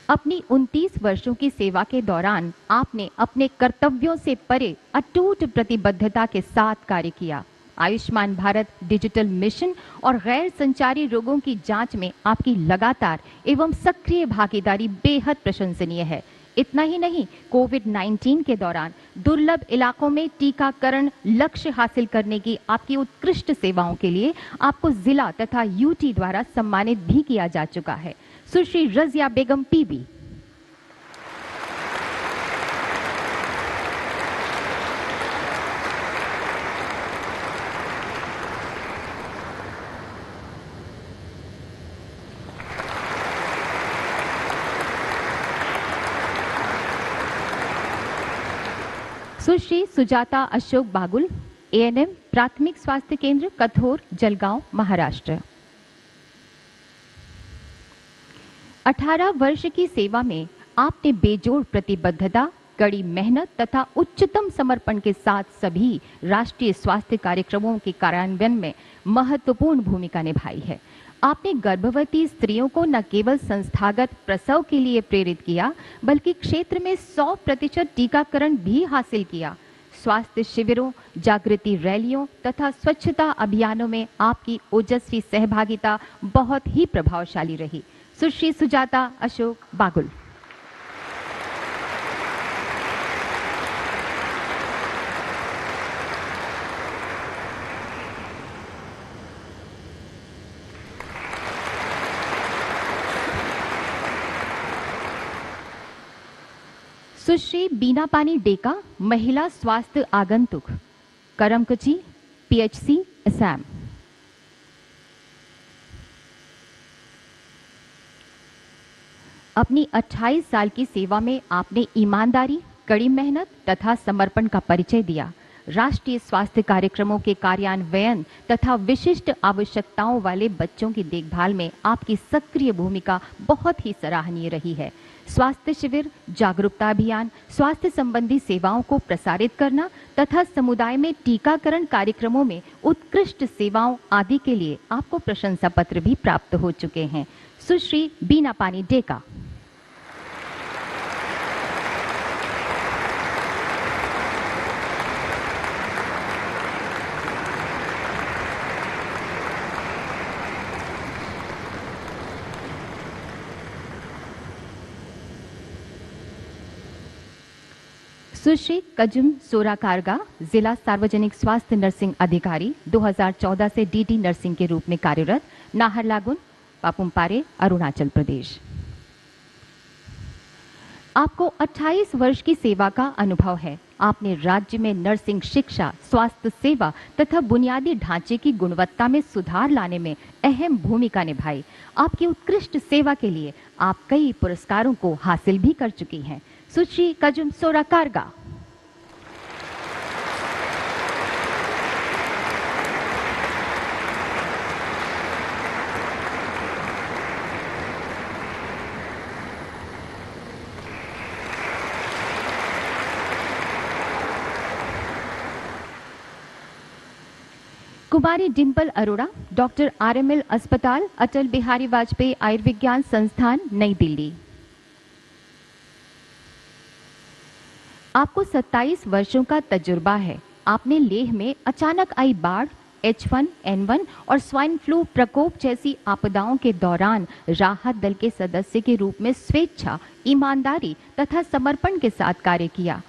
अपनी 29 वर्षों की सेवा के दौरान आपने अपने कर्तव्यों से परे अटूट प्रतिबद्धता के साथ कार्य किया। आयुष्मान भारत डिजिटल मिशन और गैर संचारी रोगों की जांच में आपकी लगातार एवं सक्रिय भागीदारी बेहद प्रशंसनीय है। इतना ही नहीं, कोविड-19 के दौरान दुर्लभ इलाकों में टीकाकरण लक्ष्य हासिल करने की आपकी उत्कृष्ट सेवाओं के लिए आपको जिला तथा यूटी द्वारा सम्मानित भी किया जा चुका है। सुश्री रजिया बेगम पीबी। सुश्री सुजाता अशोक बागुल, एएनएम, प्राथमिक स्वास्थ्य केंद्र कथोर, जलगांव, महाराष्ट्र। 18 वर्ष की सेवा में आपने बेजोड़ प्रतिबद्धता, कड़ी मेहनत तथा उच्चतम समर्पण के साथ सभी राष्ट्रीय स्वास्थ्य कार्यक्रमों के कार्यान्वयन में महत्वपूर्ण भूमिका निभाई है। आपने गर्भवती स्त्रियों को न केवल संस्थागत प्रसव के लिए प्रेरित किया, बल्कि क्षेत्र में 100% टीकाकरण भी हासिल किया। स्वास्थ्य शिविरों, जागृति रैलियों तथा स्वच्छता अभियानों में आपकी ओजस्वी सहभागिता बहुत ही प्रभावशाली रही। सुश्री सुजाता अशोक बागुल। सुश्री बीना पानी डेका, महिला स्वास्थ्य आगंतुक, करमकची, पीएचसी, असम। अपनी 28 साल की सेवा में आपने ईमानदारी, कड़ी मेहनत तथा समर्पण का परिचय दिया। राष्ट्रीय स्वास्थ्य कार्यक्रमों के कार्यान्वयन तथा विशिष्ट आवश्यकताओं वाले बच्चों की देखभाल में आपकी सक्रिय भूमिका बहुत ही सराहनीय रही है। स्वास्थ्य शिविर, जागरूकता अभियान, स्वास्थ्य संबंधी सेवाओं को प्रसारित करना तथा समुदाय में टीकाकरण कार्यक्रमों में उत्कृष्ट सेवाओं आदि के लिए आपको प्रशंसा पत्र भी प्राप्त हो चुके हैं। सुश्री बीना पानी डेका। सुश्री कजुम सोराकारगा, जिला सार्वजनिक स्वास्थ्य नर्सिंग अधिकारी, 2014 से डीटी नर्सिंग के रूप में कार्यरत, नाहरलागुन, पापुमपारे, अरुणाचल प्रदेश। आपको 28 वर्ष की सेवा का अनुभव है। आपने राज्य में नर्सिंग शिक्षा, स्वास्थ्य सेवा तथा बुनियादी ढांचे की गुणवत्ता में सुधार लाने में अहम भूमिका निभाई। आपकी उत्कृष्ट सेवा के लिए आप कई पुरस्कारों को हासिल भी कर चुकी हैं। सुश्री कजुम सोराकारगा। कुमारी डिंपल अरोड़ा, डॉक्टर आरएमएल अस्पताल, अटल बिहारी वाजपेयी आयुर्विज्ञान संस्थान, नई दिल्ली। आपको 27 वर्षों का तजुर्बा है। आपने लेह में अचानक आई बाढ़, H1N1 और स्वाइन फ्लू प्रकोप जैसी आपदाओं के दौरान राहत दल के सदस्य के रूप में स्वेच्छा, ईमानदारी तथा समर्पण के साथ कार्य किया।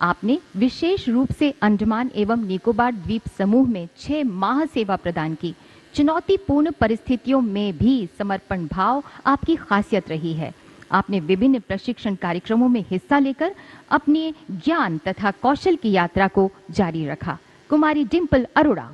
आपने विशेष रूप से अंडमान एवं निकोबार द्वीप समूह में 6 माह सेवा प्रदान की। चुनौतीपूर्ण परिस्थितियों में भी समर्पण भाव आपकी खासियत रही है। आपने विभिन्न प्रशिक्षण कार्यक्रमों में हिस्सा लेकर अपने ज्ञान तथा कौशल की यात्रा को जारी रखा। Kumari Dimple Arora.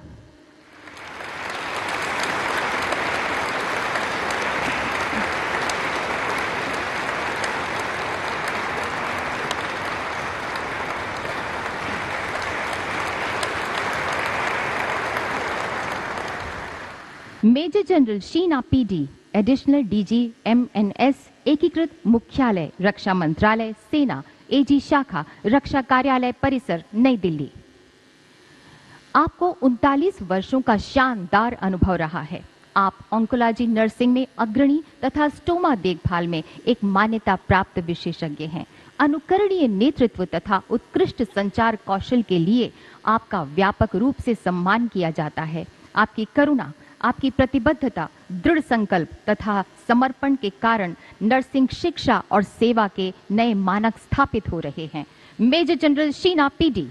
Major general Sheena PD, additional DG MNS, एकीकृत मुख्यालय, रक्षा मंत्रालय, सेना, एजी शाखा, रक्षा कार्यालय परिसर, नई दिल्ली। आपको 39 वर्षों का शानदार अनुभव रहा है। आप ऑन्कोलॉजी नर्सिंग में अग्रणी तथा स्टोमा देखभाल में एक मान्यता प्राप्त विशेषज्ञ हैं। अनुकरणीय नेतृत्व तथा उत्कृष्ट संचार कौशल के लिए आपका व्यापक रूप से सम्मान किया जाता है। आपकी करुणा, आपकी प्रतिबद्धता, दृढ़ संकल्प तथा समर्पण के कारण नर्सिंग शिक्षा और सेवा के नए मानक स्थापित हो रहे हैं। Major general Sheena PD.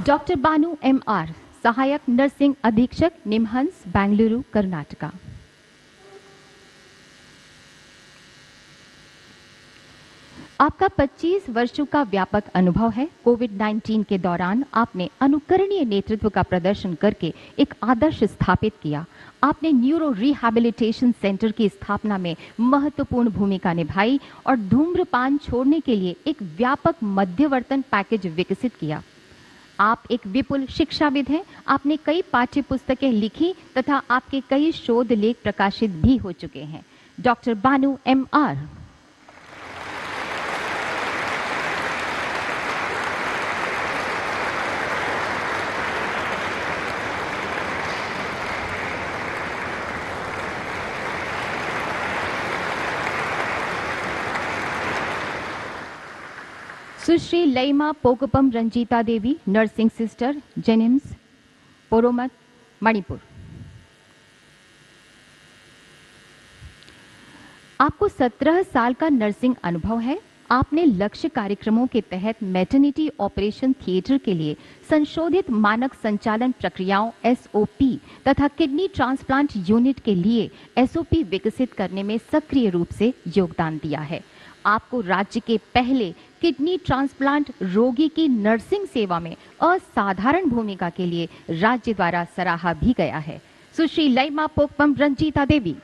Doctor Banu MR., सहायक नर्सिंग अधीक्षक, निमहंस, बेंगलुरु, कर्नाटका। आपका 25 वर्षों का व्यापक अनुभव है। कोविड-19 के दौरान आपने अनुकरणीय नेतृत्व का प्रदर्शन करके एक आदर्श स्थापित किया। आपने न्यूरो रिहैबिलिटेशन सेंटर की स्थापना में महत्वपूर्ण भूमिका निभाई और धूम्रपान छोड़ने के लिए एक व्यापक मध्यवर्तन पैकेज विकसित किया। आप एक विपुल शिक्षाविद हैं। आपने कई पाठ्य पुस्तकें लिखी तथा आपके कई शोध लेख प्रकाशित भी हो चुके हैं। Doctor Banu MR. सुश्री लईमा पोकपम रंजीता देवी, नर्सिंग सिस्टर, जेनिम्स, पोरोमत, मणिपुर। आपको 17 साल का नर्सिंग अनुभव है। आपने लक्ष्य कार्यक्रमों के तहत मैटरनिटी ऑपरेशन थिएटर के लिए संशोधित मानक संचालन प्रक्रियाओं SOP तथा किडनी ट्रांसप्लांट यूनिट के लिए SOP विकसित करने में सक्रिय रूप से योगदान दिया है। आपको राज्य के पहले किडनी ट्रांसप्लांट रोगी की नर्सिंग सेवा में असाधारण भूमिका के लिए राज्य द्वारा सराहा भी गया है। सुश्री लईमा पोकपम रंजीता देवी।